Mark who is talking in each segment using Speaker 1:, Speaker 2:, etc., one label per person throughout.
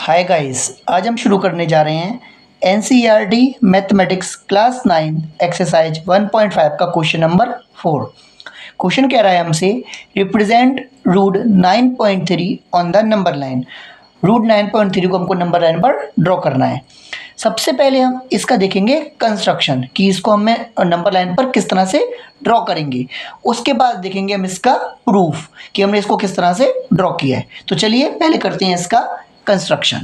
Speaker 1: Hi guys, आज हम शुरू करने जा रहे हैं एनसीईआरटी मैथमेटिक्स क्लास 9 एक्सरसाइज 1.5 का क्वेश्चन नंबर 4। क्वेश्चन कह रहा है हमसे represent root 9.3 on the number line. Root 9.3 को हमको नंबर लाइन पर ड्रॉ करना है। सबसे पहले हम इसका देखेंगे कंस्ट्रक्शन कि इसको हमें नंबर लाइन पर किस तरह से ड्रॉ करेंगे। उसके बाद देखेंगे हम इसका प्रूफ कि हमने इसको किस तरह से ड्रॉ किया है। तो चलिए पहले करते हैं इसका कंस्ट्रक्शन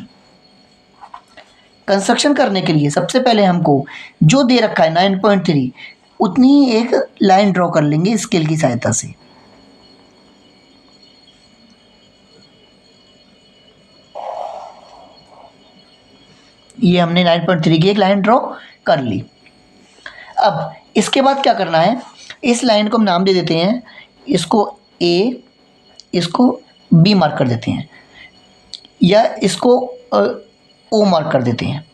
Speaker 1: करने के लिए सबसे पहले हमको जो दे रखा है 9.3 उतनी ही एक लाइन ड्रॉ कर लेंगे स्केल की सहायता से। ये हमने 9.3 की एक लाइन ड्रॉ कर ली। अब इसके बाद क्या करना है, इस लाइन को हम नाम दे देते हैं, इसको ए, इसको बी मार्क कर देते हैं या इसको ओ मार्क कर देते हैं।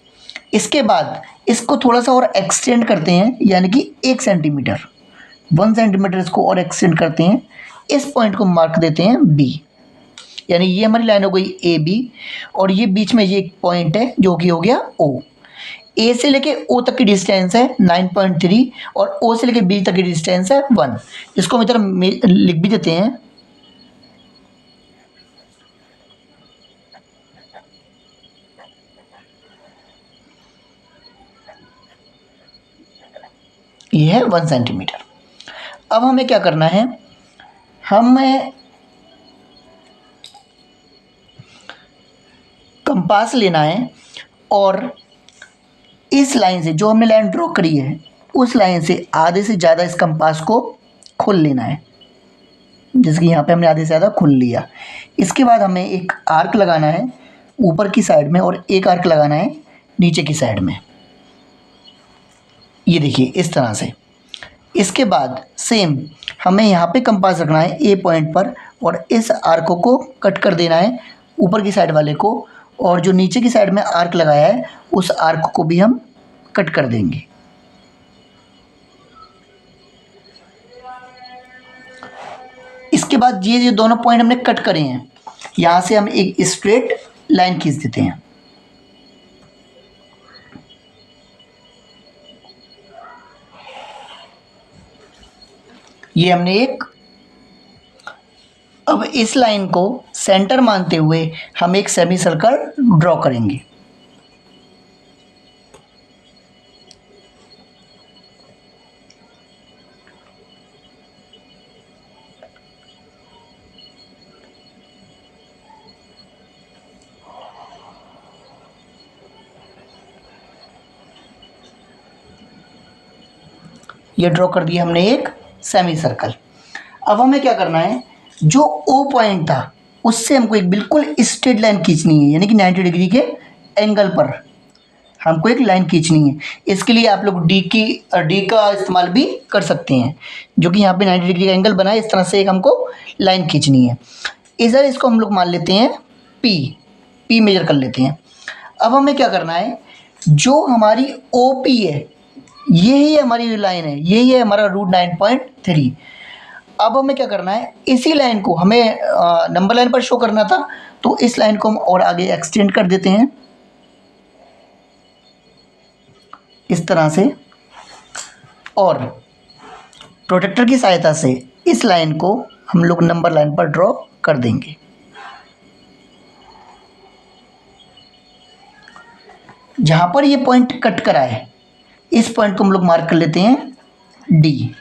Speaker 1: इसके बाद इसको थोड़ा सा और एक्सटेंड करते हैं, यानी कि 1 सेंटीमीटर 1 सेंटीमीटर इसको और एक्सटेंड करते हैं। इस पॉइंट को मार्क देते हैं बी, यानी ये हमारी लाइन हो गई ए बी, और ये बीच में ये एक पॉइंट है जो कि हो गया ओ। ए से लेके ओ तक की डिस्टेंस है 9.3 और ओ से लेके बी तक की डिस्टेंस है 1। इसको हम इधर लिख भी देते हैं। ये है 1 सेंटीमीटर। अब हमें क्या करना है, हमें कंपास लेना है और इस लाइन से जो हमने लाइन ड्रॉ करी है उस लाइन से आधे से ज़्यादा इस कंपास को खोल लेना है। जैसे कि यहाँ पे हमने आधे से ज़्यादा खोल लिया। इसके बाद हमें एक आर्क लगाना है ऊपर की साइड में और एक आर्क लगाना है नीचे की साइड में, ये देखिए इस तरह से। इसके बाद सेम हमें यहाँ पे कंपास रखना है ए पॉइंट पर और इस आर्क को कट कर देना है ऊपर की साइड वाले को, और जो नीचे की साइड में आर्क लगाया है उस आर्क को भी हम कट कर देंगे। इसके बाद ये दोनों पॉइंट हमने कट करे हैं, यहाँ से हम एक स्ट्रेट लाइन खींच देते हैं। ये हमने एक, अब इस लाइन को सेंटर मानते हुए हम एक सेमी सर्कल ड्रॉ करेंगे। ये ड्रॉ कर दिया हमने एक सेमी सर्कल। अब हमें क्या करना है, जो ओ पॉइंट था उससे हमको एक बिल्कुल स्ट्रेट लाइन खींचनी है, यानी कि 90 डिग्री के एंगल पर हमको एक लाइन खींचनी है। इसके लिए आप लोग डी का इस्तेमाल भी कर सकते हैं, जो कि यहाँ पे 90 डिग्री का एंगल बना है। इस तरह से एक हमको लाइन खींचनी है। इधर इसको हम लोग मान लेते हैं पी मेजर कर लेते हैं। अब हमें क्या करना है, जो हमारी ओ पी है यही हमारी लाइन है, यही है हमारा रूट 9.3। अब हमें क्या करना है, इसी लाइन को हमें नंबर लाइन पर शो करना था, तो इस लाइन को हम और आगे एक्सटेंड कर देते हैं इस तरह से, और प्रोटेक्टर की सहायता से इस लाइन को हम लोग नंबर लाइन पर ड्रॉ कर देंगे। जहां पर ये पॉइंट कट करा है इस पॉइंट को हम लोग मार्क कर लेते हैं डी।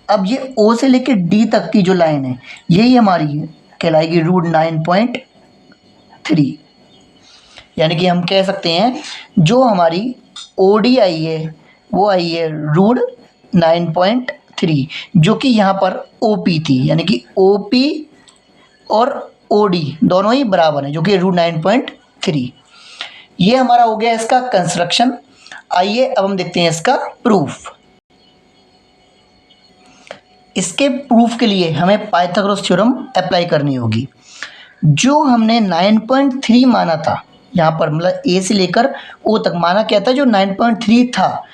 Speaker 1: अब ये ओ से लेके डी तक की जो लाइन है यही हमारी कहलाएगी रूट 9.3, यानी कि हम कह सकते हैं जो हमारी ओ डी आई है वो आई है रूट 9.3, जो कि यहाँ पर ओ पी थी, यानी कि ओ पी और ओ डी दोनों ही बराबर हैं, जो कि रूट 9.3। ये हमारा हो गया इसका कंस्ट्रक्शन। आइए अब हम देखते हैं इसका प्रूफ। इसके प्रूफ के लिए हमें पाइथागोरस थ्योरम अप्लाई करनी होगी। जो हमने 9.3 माना था यहाँ पर, मतलब ए से लेकर ओ तक माना क्या था, जो 9.3 था,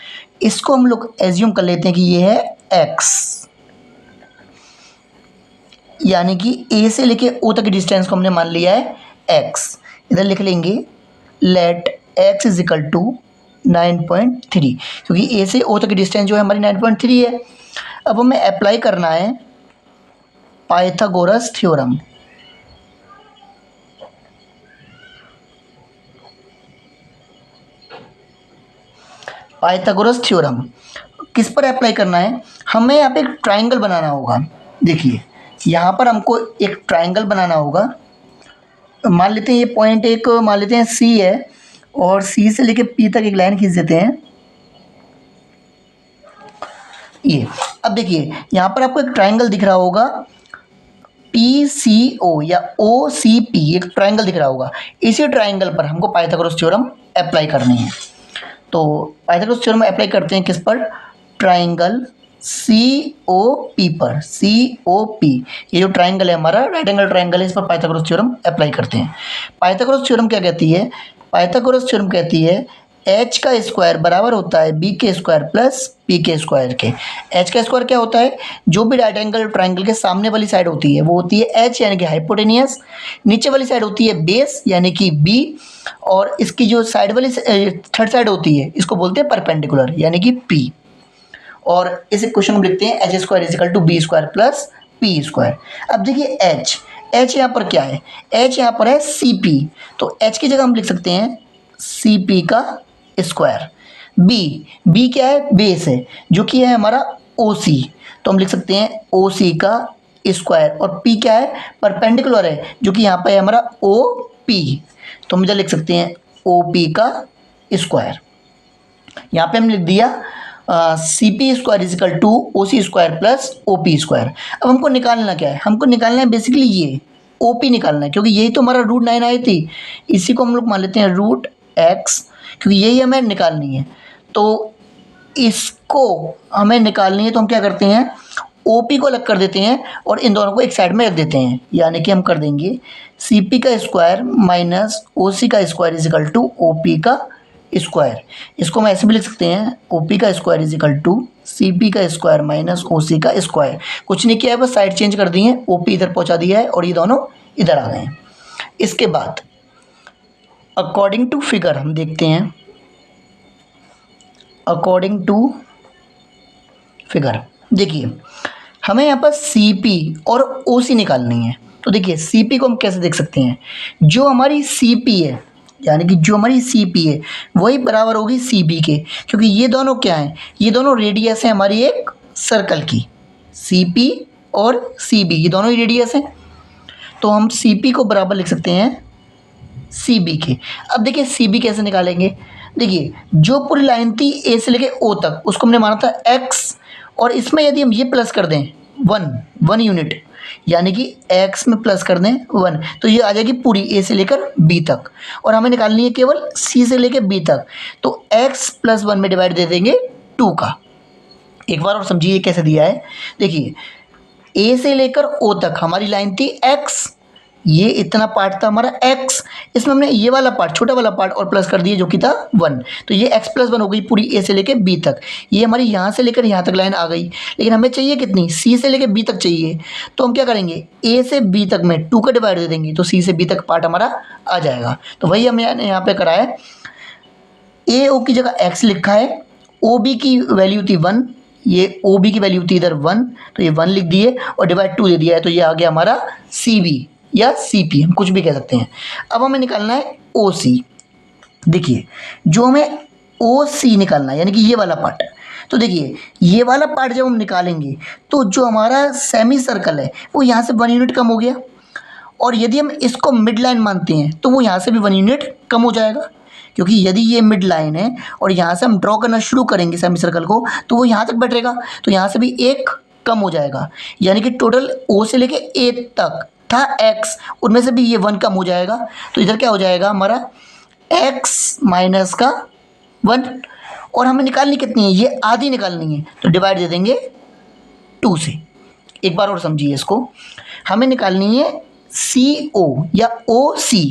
Speaker 1: इसको हम लोग एज्यूम कर लेते हैं कि ये है x, यानी कि ए से लेके ओ तक की डिस्टेंस को हमने मान लिया है x। इधर लिख लेंगे let x is equal to 9.3, क्योंकि ए से ओ तक की डिस्टेंस जो है हमारी 9.3 है। अब हमें अप्लाई करना है पाइथागोरस थ्योरम। पाइथागोरस थ्योरम किस पर अप्लाई करना है? हमें यहाँ पे एक ट्राइंगल बनाना होगा। देखिए यहाँ पर हमको एक ट्राइंगल बनाना होगा। मान लेते हैं ये पॉइंट एक मान लेते हैं सी है, और सी से लेके पी तक एक लाइन खींच देते हैं ये। अब देखिए यहाँ पर आपको एक ट्राइंगल दिख रहा होगा पी सी ओ या ओ सी पी, एक ट्राइंगल दिख रहा होगा। इसी ट्राइंगल पर हमको पाइथागोरस थ्योरम अप्लाई करनी है। तो पाइथागोरस थ्योरम अप्लाई करते हैं किस पर? ट्राइंगल सी ओ पी पर। सी ओ पी ये जो ट्राइंगल है हमारा राइट एंगल ट्राइंगल है, इस पर पाइथागोरस थ्योरम अप्लाई करते हैं। पाइथागोरस थ्योरम क्या कहती है? पाइथागोरस थ्योरम कहती है एच का स्क्वायर बराबर होता है बी के स्क्वायर प्लस पी के स्क्वायर के। एच का स्क्वायर क्या होता है? जो भी राइट एंगल ट्राइंगल के सामने वाली साइड होती है वो होती है एच यानी कि हाइपोटेनियस, नीचे वाली साइड होती है बेस यानी कि बी, और इसकी जो साइड वाली थर्ड साइड होती है इसको बोलते हैं परपेंडिकुलर यानी कि पी। और इस इक्वेशन में लिखते हैं H square is equal to B square plus P square. अब देखिए एच यहाँ पर क्या है? एच यहाँ पर है सी पी, तो एच की जगह हम लिख सकते हैं सी पी का स्क्वायर। बी क्या है? बेस है, जो कि है हमारा ओ सी, तो हम लिख सकते हैं ओ सी का स्क्वायर। और पी क्या है? परपेंडिकुलर है, जो कि यहाँ पर है हमारा ओ पी, तो हम इधर लिख सकते हैं ओ पी का स्क्वायर। यहाँ पे हम लिख दिया C P square is equal to O C square plus O P square. अब हमको निकालना क्या है? हमको निकालना है बेसिकली ये ओ पी निकालना है, क्योंकि यही तो हमारा रूट 9 आई थी। इसी को हम लोग मान लेते हैं रूट एक्स, क्योंकि यही हमें निकालनी है। तो इसको हमें निकालनी है, तो हम क्या करते हैं ओ पी को अलग कर देते हैं और इन दोनों को एक साइड में रख देते हैं। यानी कि हम कर देंगे सी पी का स्क्वायर माइनस ओ सी का square is equal to O P का स्क्वायर। इसको हम ऐसे भी लिख सकते हैं ओ पी का square is equal to C P का स्क्वायर माइनस ओ सी का स्क्वायर। कुछ नहीं किया है, बस साइड चेंज कर दी है, ओ पी इधर पहुंचा दिया है और ये दोनों इधर आ गए हैं। इसके बाद अकॉर्डिंग टू फिगर हम देखते हैं, अकॉर्डिंग टू फिगर देखिए हमें यहाँ पर सी पी और ओ सी निकालनी है। तो देखिए सी पी को हम कैसे देख सकते हैं? जो हमारी सी पी है यानी कि जो हमारी सी पी है वही बराबर होगी सी बी के, क्योंकि ये दोनों क्या हैं? ये दोनों रेडियस है हमारी एक सर्कल की। सी पी और सी बी ये दोनों ही रेडियस हैं, तो हम सी पी को बराबर लिख सकते हैं सी बी के। अब देखिए सी बी कैसे निकालेंगे? देखिए जो पूरी लाइन थी ए से लेके ओ तक उसको हमने माना था एक्स, और इसमें यदि हम ये प्लस कर दें वन यूनिट, यानी कि x में प्लस कर दें 1, तो ये आ जाएगी पूरी a से लेकर b तक, और हमें निकालनी है केवल c से लेकर b तक। तो x प्लस 1 में डिवाइड दे देंगे 2 का। एक बार और समझिए कैसे दिया है। देखिए a से लेकर o तक हमारी लाइन थी x, ये इतना पार्ट था हमारा x, इसमें हमने ये वाला पार्ट छोटा वाला पार्ट और प्लस कर दिए जो कि था 1, तो ये x प्लस 1 हो गई पूरी a से लेके b तक। ये हमारी यहाँ से लेकर यहाँ तक लाइन आ गई, लेकिन हमें चाहिए कितनी? c से लेकर b तक चाहिए, तो हम क्या करेंगे a से b तक में 2 का डिवाइड दे देंगे, तो c से b तक पार्ट हमारा आ जाएगा। तो वही हमने यहाँ पे करा है, a o की जगह x लिखा है, o b की वैल्यू थी 1, ये ओ बी की वैल्यू थी इधर 1, तो ये 1 लिख दिए और डिवाइड 2 दे दिया है, तो ये आ गया हमारा सी बी या सी पी, हम कुछ भी कह सकते हैं। अब हमें निकालना है ओ सी। देखिए जो हमें ओ सी निकालना है यानी कि ये वाला पार्ट, तो देखिए ये वाला पार्ट जब हम निकालेंगे तो जो हमारा सेमी सर्कल है वो यहाँ से 1 यूनिट कम हो गया, और यदि हम इसको मिड लाइन मानते हैं तो वो यहाँ से भी 1 यूनिट कम हो जाएगा, क्योंकि यदि ये मिड लाइन है और यहाँ से हम ड्रॉ करना शुरू करेंगे सेमी सर्कल को तो वो यहाँ तक बैठेगा, तो यहाँ से भी 1 कम हो जाएगा। यानी कि टोटल ओ से लेके ए तक था x, उनमें से भी ये 1 कम हो जाएगा, तो इधर क्या हो जाएगा हमारा x माइनस का 1, और हमें निकालनी कितनी है? ये आधी निकालनी है, तो डिवाइड दे देंगे 2 से। एक बार और समझिए इसको, हमें निकालनी है सी ओ या ओ सी।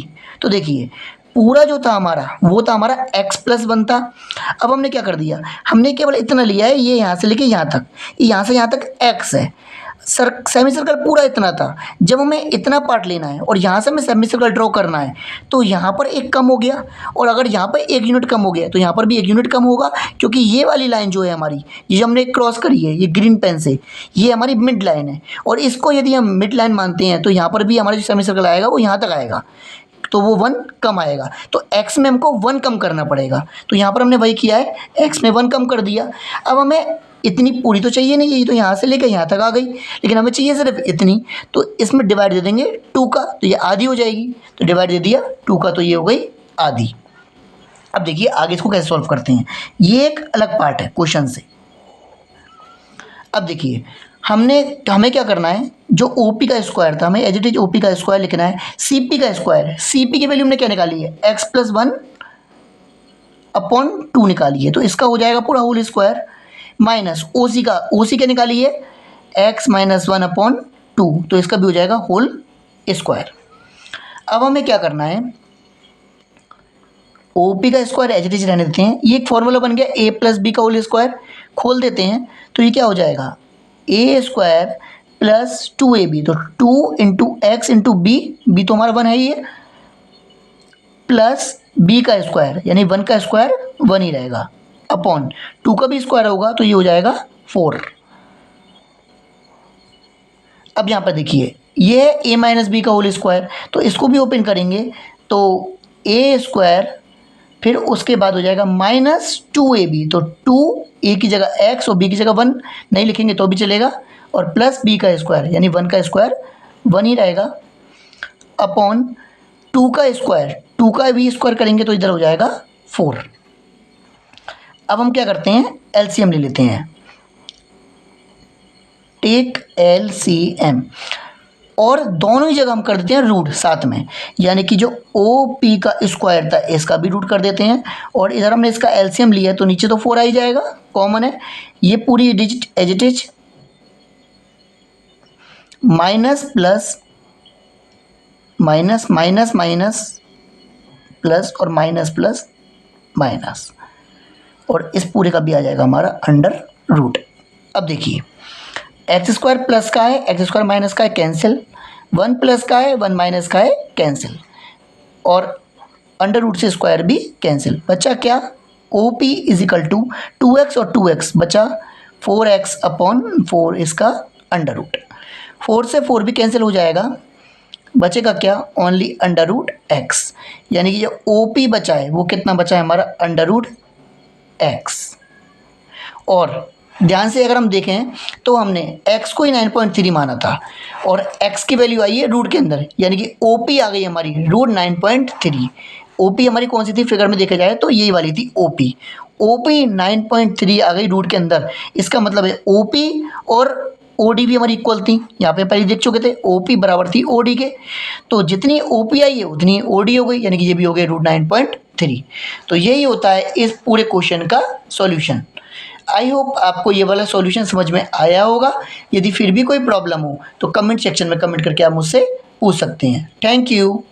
Speaker 1: तो देखिए पूरा जो था हमारा वो था हमारा x प्लस 1 था। अब हमने क्या कर दिया? हमने केवल इतना लिया है, ये यहाँ से लेके यहाँ तक, यहाँ से यहाँ तक x है, सेमी सर्कल पूरा इतना था, जब हमें इतना पार्ट लेना है और यहाँ से हमें सेमी सर्कल ड्रॉ करना है तो यहाँ पर एक कम हो गया, और अगर यहाँ पर एक यूनिट कम हो गया तो यहाँ पर भी एक यूनिट कम होगा, क्योंकि ये वाली लाइन जो है हमारी, ये जो हमने क्रॉस करी है ये ग्रीन पेन से, ये हमारी मिड लाइन है, और इसको यदि हम मिड लाइन मानते हैं तो यहाँ पर भी हमारा जो सेमी सर्कल आएगा वो यहाँ तक आएगा, तो वो 1 कम आएगा। तो x में हमको 1 कम करना पड़ेगा, तो यहाँ पर हमने वही किया है, x में 1 कम कर दिया। अब हमें इतनी पूरी तो चाहिए नहीं, ये तो यहाँ से लेकर यहाँ तक आ गई, लेकिन हमें चाहिए सिर्फ इतनी, तो इसमें डिवाइड दे देंगे 2 का, तो ये आधी हो जाएगी, तो डिवाइड दे दिया 2 का, तो ये हो गई आधी। अब देखिए आगे इसको कैसे सॉल्व करते हैं, ये एक अलग पार्ट है क्वेश्चन से। अब देखिए हमें क्या करना है, जो OP का स्क्वायर था हमें एज इट इज OP का स्क्वायर लिखना है, CP का स्क्वायर, CP की वैल्यू हमने क्या निकाली है, x + 1/2 निकाली है, तो इसका हो जाएगा पूरा होल स्क्वायर, माइनस OC का, OC क्या निकाली है, x - 1/2, तो इसका भी हो जाएगा होल स्क्वायर। अब हमें क्या करना है, OP का स्क्वायर एज इट इज रहने देते हैं, ये एक फॉर्मूला बन गया a + b का होल स्क्वायर, खोल देते हैं तो ये क्या हो जाएगा, a² + 2ab, तो 2 × x × b तो हमारा 1 है ये, प्लस b का स्क्वायर यानी 1 का स्क्वायर 1 ही रहेगा, अपॉन 2 का भी स्क्वायर होगा तो ये हो जाएगा 4। अब यहाँ पर देखिए ये है a - b का होल स्क्वायर, तो इसको भी ओपन करेंगे तो a² फिर उसके बाद हो जाएगा -2ab, तो 2 a की जगह x और b की जगह 1 नहीं लिखेंगे तो भी चलेगा, और प्लस b का स्क्वायर यानी 1 का स्क्वायर 1 ही रहेगा, अपॉन 2 का स्क्वायर, 2 का भी स्क्वायर करेंगे तो इधर हो जाएगा 4। अब हम क्या करते हैं, LCM ले लेते हैं, टेक LCM, और दोनों ही जगह हम कर देते हैं रूट साथ में, यानी कि जो OP का स्क्वायर था इसका भी रूट कर देते हैं, और इधर हमने इसका LCM लिया है तो नीचे तो 4 आ ही जाएगा, कॉमन है, ये पूरी digit as it is, minus plus minus minus minus plus और माइनस प्लस माइनस, और इस पूरे का भी आ जाएगा हमारा अंडर रूट। अब देखिए x² प्लस का है, x² माइनस का है कैंसिल, 1 प्लस का है 1 माइनस का है कैंसिल, और अंडर रूट से स्क्वायर भी कैंसिल, बचा क्या, OP = 2x और 2x बचा 4x/4, इसका अंडर रूट, 4 से 4 भी कैंसिल हो जाएगा, बचेगा क्या, ओनली अंडर रूट x, यानी कि जो OP बचा है वो कितना बचा है हमारा, अंडर रूट x। और ध्यान से अगर हम देखें तो हमने x को ही 9.3 माना था, और x की वैल्यू आई है रूट के अंदर, यानी कि OP आ गई हमारी रूट 9.3। OP हमारी कौन सी थी, फिगर में देखा जाए तो यही वाली थी OP 9.3 आ गई रूट के अंदर, इसका मतलब है OP और OD भी हमारी इक्वल थी, यहाँ पे पहले देख चुके थे OP बराबर थी OD के, तो जितनी OP आई है उतनी OD हो गई, यानी कि ये भी हो गई रूट 9.3। तो यही होता है इस पूरे क्वेश्चन का सॉल्यूशन। आई होप आपको ये वाला सॉल्यूशन समझ में आया होगा, यदि फिर भी कोई प्रॉब्लम हो तो कमेंट सेक्शन में कमेंट करके आप मुझसे पूछ सकते हैं। Thank you.